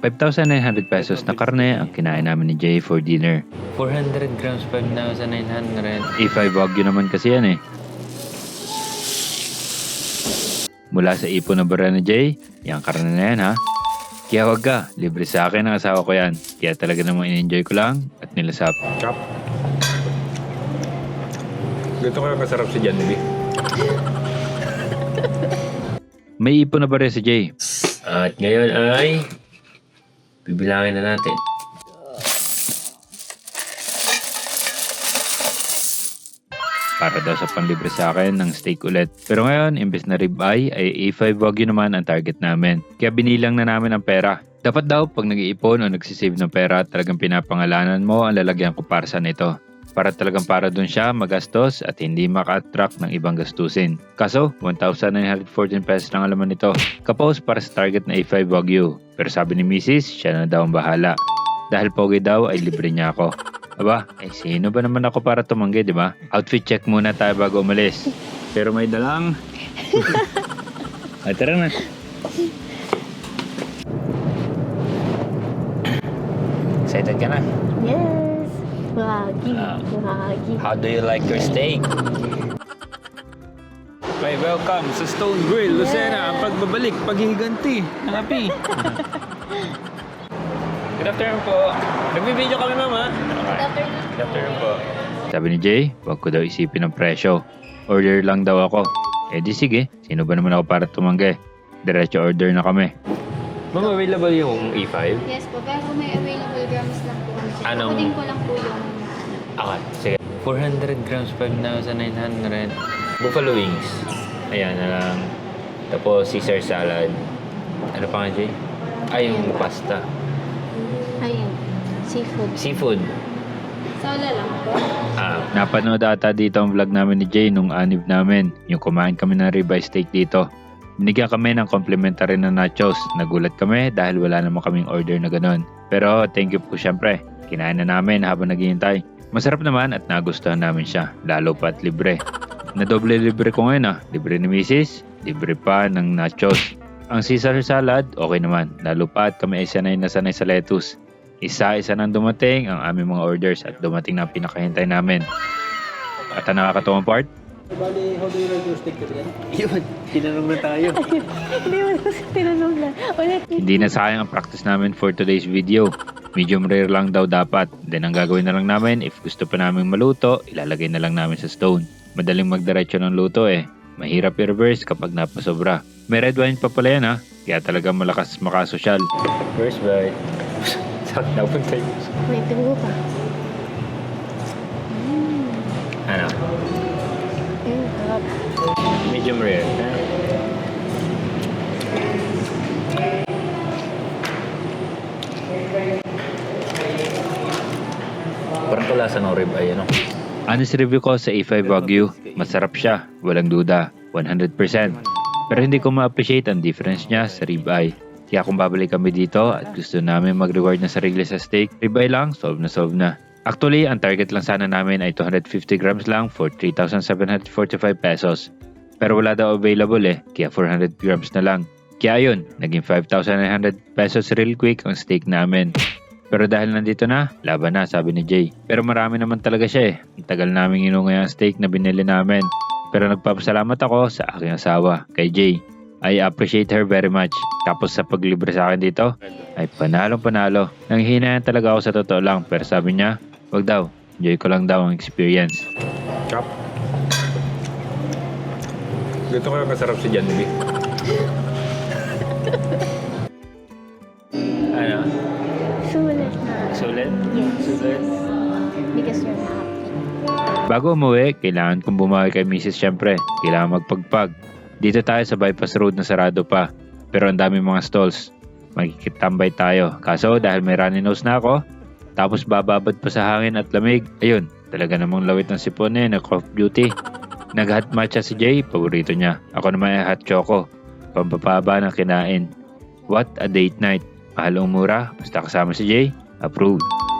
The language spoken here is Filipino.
5,900 pesos na karne ang kinain namin ni Jay for dinner. 400 grams, 5,900. A5 Wagyu naman kasi yan eh. Mula sa ipon na bara ni Jay, yung karne na yan ha. Kaya wag ka, libre sa akin ang asawa ko yan. Kaya talaga namang in-enjoy ko lang at nilasap. Chop. Ganito kaya kasarap si Jollibee. May ipon na bara si Jay. At ngayon ay bibilangin na natin. Para daw sa panlibre sa akin ng steak ulit. Pero ngayon, imbes na ribeye ay A5 Wagyu naman ang target namin. Kaya binilang na namin ang pera. Dapat daw pag nag-iipon o nagsisave ng pera, talagang pinapangalanan mo ang lalagyan ko para sa nito. Para talagang para dun siya magastos at hindi maka-attract ng ibang gastusin. Kaso, 1,914 pesos lang ang laman nito. Kapos para sa target na A5 Wagyu. Pero sabi ni Mrs., siya na daw ang bahala. Dahil pogi daw ay libre niya ako. Aba, sino ba naman ako para tumanggi, di ba? Outfit check muna tayo bago umalis. Pero may dalang. Ay, tara na. Excited ka na? Yes! Wagi. Wagi. How do you like your steak? Okay, welcome sa Stone Grill, Lucena. Ang pagbabalik, paghihiganti ng api. Good afternoon po. Nagbibideo kami, mama. Good afternoon po. Sabi ni Jay, wag ko daw isipin ang presyo. Order lang daw ako. Eh di sige, sino ba naman ako para tumanggi? Diretso order na kami. Ma'am, available yung E5? Yes po, pero may available grams lang po kami. Anong- Kunin ko lang po yung... Okay, sige. 400 grams, 5,900. Buffalo wings. Ayan na lang. Tapos Caesar salad. Ano pa nga, Jay? Ay, yung pasta. Ayun. Seafood. Seafood. Sala lang po. Napanood ata dito ang vlog namin ni Jay nung anib namin. Yung kumain kami ng ribeye steak dito. Binigyan kami ng complimentary na nachos. Nagulat kami dahil wala naman kaming order na ganun. Pero thank you po syempre. Kinain na namin habang naghihintay. Masarap naman at nagustuhan namin siya. Lalo pa at libre. Nadoble libre ko ngayon Libre ni Mrs. Libre pa ng nachos. Ang Caesar salad, okay naman. Lalo pa at kami ay sanay na sanay sa lettuce. Isa-isa nang dumating ang aming mga orders at dumating na ang pinakahintay namin. At ang nakakatuwang part, Bali, how do you like your steak again? Yun, tinanong na tayo. Hindi mo kasi tinanong lang. Ulit. hindi na sayang ang practice namin for today's video. Medium rare lang daw dapat. Then ang gagawin na lang namin, if gusto pa namin maluto, ilalagay na lang namin sa stone. Madaling magdiretso ng luto Mahirap i-reverse kapag napasobra. May red wine pa pala yan Kaya talagang malakas makasosyal. First bite. Saan napunta yun? May tubo pa. Ano? Harap. Medium rare. Parang kalasa ng ribeye, Honest review ko sa A5 Wagyu, masarap siya, walang duda, 100%. Pero hindi ko ma-appreciate ang difference niya sa ribeye. Kaya kung babalik kami dito at gusto namin mag-reward na sarili sa steak, ribeye lang, solve na. Actually, ang target lang sana namin ay 250 grams lang for 3,745 pesos. Pero wala daw available kaya 400 grams na lang. Kaya yun, naging 5,900 pesos real quick ang steak namin. Pero dahil nandito na, laban na, sabi ni Jay. Pero marami naman talaga siya Ang tagal namin inungay ang steak na binili namin. Pero nagpapasalamat ako sa aking asawa, kay Jay. I appreciate her very much. Tapos sa paglibre sa akin dito, ay panalong-panalo. Nanghihinayang talaga ako sa totoo lang. Pero sabi niya, wag daw. Enjoy ko lang daw ang experience. Chop. Ganito kaya kasarap si Jollibee. Ano? Sulit na. Sulit? Yes. Sulit? Because you're happy. Bago umuwi, kailangan kong bumawi kay Mrs. syempre. Kailangan magpagpag. Dito tayo sa bypass road na sarado pa. Pero ang dami mga stalls. Magkikitambay tayo. Kaso dahil may runny nose na ako, tapos bababad pa sa hangin at lamig, ayun, talaga namang lawit ng sipon na Call of Duty. Nag-hot matcha si Jay, paborito niya. Ako naman ay hot choco. Pampapaba ng kinain. What a date night. Mahal o mura, basta kasama si Jay, approved.